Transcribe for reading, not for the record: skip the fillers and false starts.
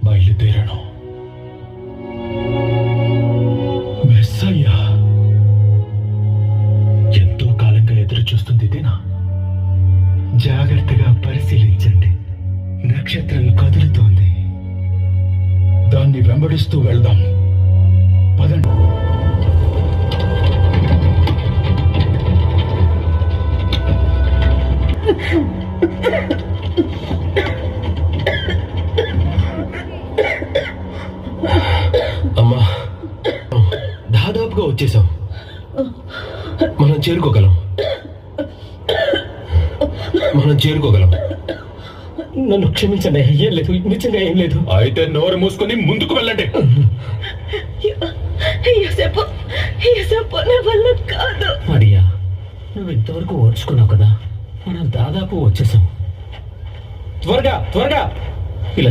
బయలుదేరను. మెస్సయ్యా, ఎంతో కాలంగా ఎదురు చూస్తుంది ఇదేనా? జాగ్రత్తగా పరిశీలించండి. నక్షత్రం కదులుతోంది. దాన్ని వెంబడిస్తూ వెళ్దాం. పదండి. అమ్మా, దాదాపుగా వచ్చేసాం. మనం చేరుకోగలం. నన్ను క్షమించండి, ఏం లేదు, నిజంగా ఏం లేదు. అయితే నోరు మూసుకొని ముందుకు వెళ్ళండి. నా వల్ల కాదు. మరియా, నువ్వు ఇంతవరకు ఓర్చుకున్నావు కదా, మనం దాదాపు వచ్చేసాం. త్వరగా త్వరగా ఇలా